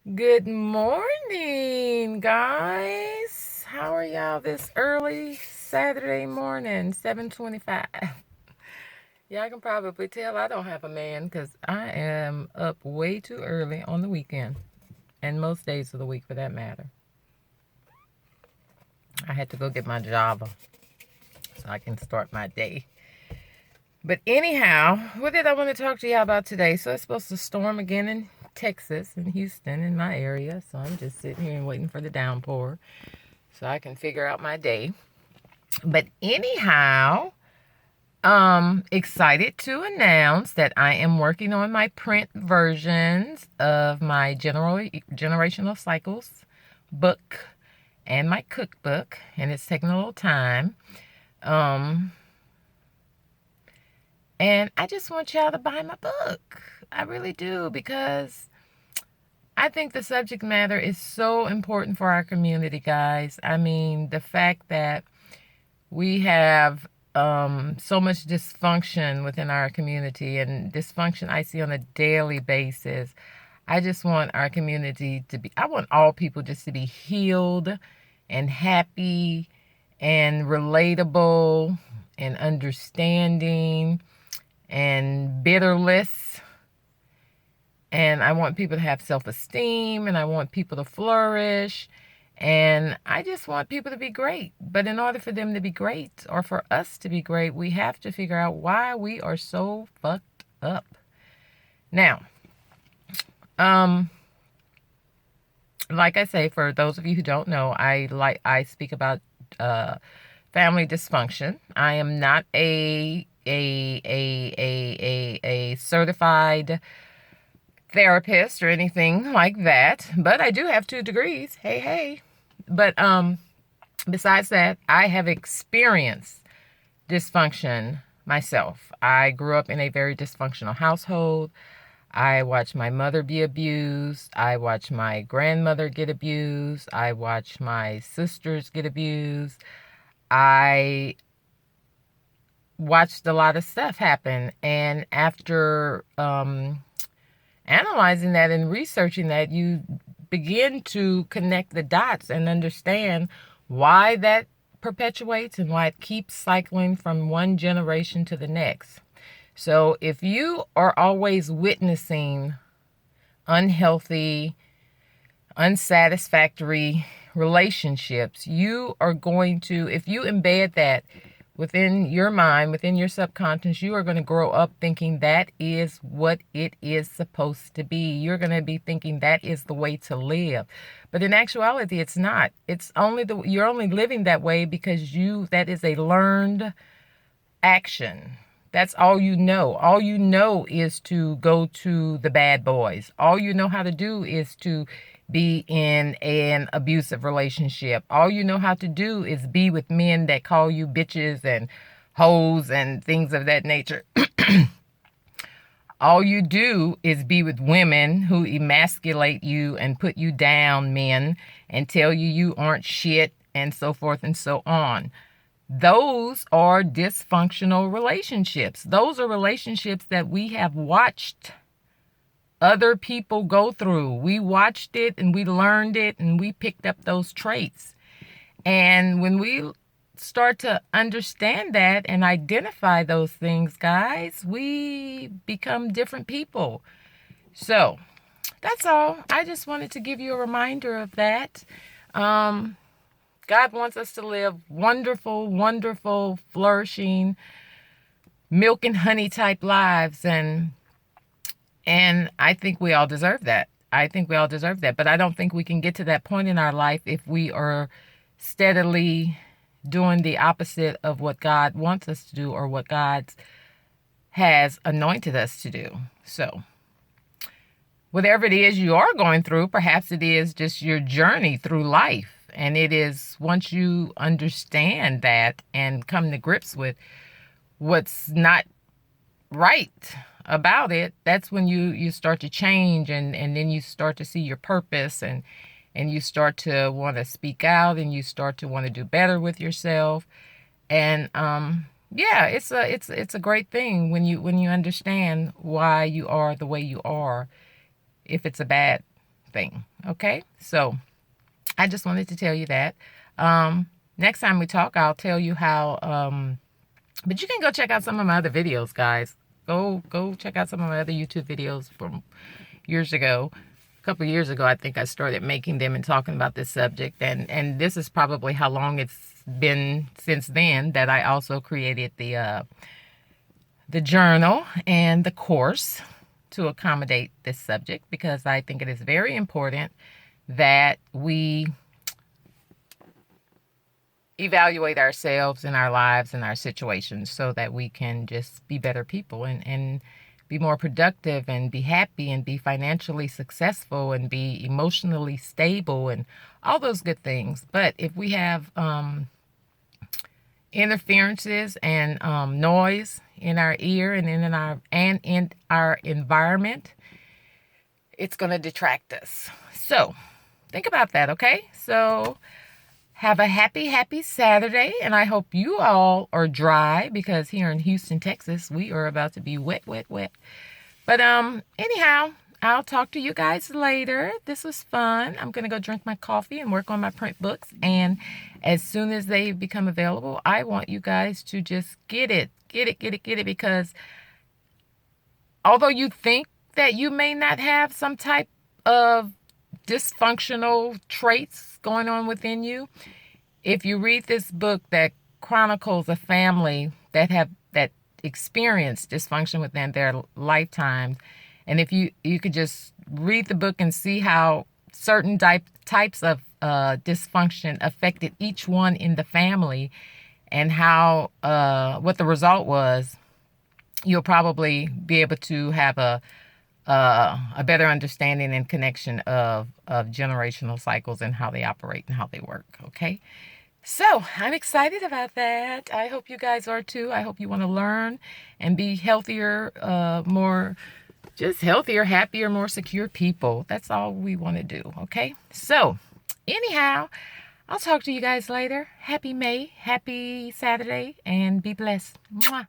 Good morning, guys. How are y'all this early Saturday morning, 7:25? Y'all can probably tell I don't have a man because I am up way too early on the weekend and most days of the week for that matter. I had to go get my Java so I can start my day. But anyhow, what did I want to talk to y'all about today? So it's supposed to storm again in Texas and Houston in my area. So I'm just sitting here and waiting for the downpour so I can figure out my day. But anyhow, excited to announce that I am working on my print versions of my generational cycles book and my cookbook, and it's taking a little time. Um, and I just want y'all to buy my book. I really do, because I think the subject matter is so important for our community, guys. I mean, the fact that we have so much dysfunction within our community, and dysfunction I see on a daily basis. I just want our community to be, I want all people just to be healed and happy and relatable and understanding and bitterless. And I want people to have self-esteem, and I want people to flourish. And I just want people to be great. But in order for them to be great, or for us to be great, we have to figure out why we are so fucked up. Now, um, like I say, for those of you who don't know, I speak about family dysfunction. I am not a certified therapist or anything like that, but I do have 2 degrees. Hey, hey. But besides that, I have experienced dysfunction myself. I grew up in a very dysfunctional household. I watched my mother be abused. I watched my grandmother get abused. I watched my sisters get abused. I watched a lot of stuff happen. And after analyzing that and researching that, you begin to connect the dots and understand why that perpetuates and why it keeps cycling from one generation to the next. So if you are always witnessing unhealthy, unsatisfactory relationships, you are going to, if you embed that within your mind, within your subconscious, you are going to grow up thinking that is what it is supposed to be. You're going to be thinking that is the way to live. But in actuality, it's not. You're only living that way because that is a learned action. That's all you know. All you know is to go to the bad boys. All you know how to do is to be in an abusive relationship. All you know how to do is be with men that call you bitches and hoes and things of that nature. All you do is be with women who emasculate you and put you down, men, and tell you you aren't shit, and so forth and so on. Those are dysfunctional relationships. Those are relationships that we have watched other people go through. We watched it and we learned it and we picked up those traits. And when we start to understand that and identify those things, guys, we become different people. So that's all. I just wanted to give you a reminder of that. God wants us to live wonderful, wonderful, flourishing, milk and honey type lives, and I think we all deserve that. I think we all deserve that. But I don't think we can get to that point in our life if we are steadily doing the opposite of what God wants us to do or what God has anointed us to do. So, whatever it is you are going through, perhaps it is just your journey through life. And it is once you understand that and come to grips with what's not right about it, that's when you start to change, and then you start to see your purpose, and you start to want to speak out, and you start to want to do better with yourself. And yeah, it's a great thing when you understand why you are the way you are, if it's a bad thing. Okay, so I just wanted to tell you that. Next time we talk, I'll tell you how. But you can go check out some of my other videos, guys. Go check out some of my other YouTube videos from years ago. A couple of years ago, I think I started making them and talking about this subject, and this is probably how long it's been since then that I also created the journal and the course to accommodate this subject, because I think it is very important that we evaluate ourselves and our lives and our situations so that we can just be better people and be more productive and be happy and be financially successful and be emotionally stable and all those good things. But if we have interferences and noise in our ear and in our environment, it's going to detract us. So think about that, okay? So have a happy Saturday, and I hope you all are dry, because here in Houston, Texas, we are about to be wet. But anyhow, I'll talk to you guys later. This was fun. I'm going to go drink my coffee and work on my print books, and as soon as they become available, I want you guys to just get it, because although you think that you may not have some type of dysfunctional traits going on within you, if you read this book that chronicles a family that experienced dysfunction within their lifetimes, and if you could just read the book and see how certain types of dysfunction affected each one in the family, and how what the result was, you'll probably be able to have a better understanding and connection of generational cycles and how they operate and how they work. Okay, so I'm excited about that. I hope you guys are too. I hope you want to learn and be healthier, healthier, happier, more secure people. That's all we want to do. Okay, so anyhow, I'll talk to you guys later. Happy May, happy Saturday, and be blessed. Mwah.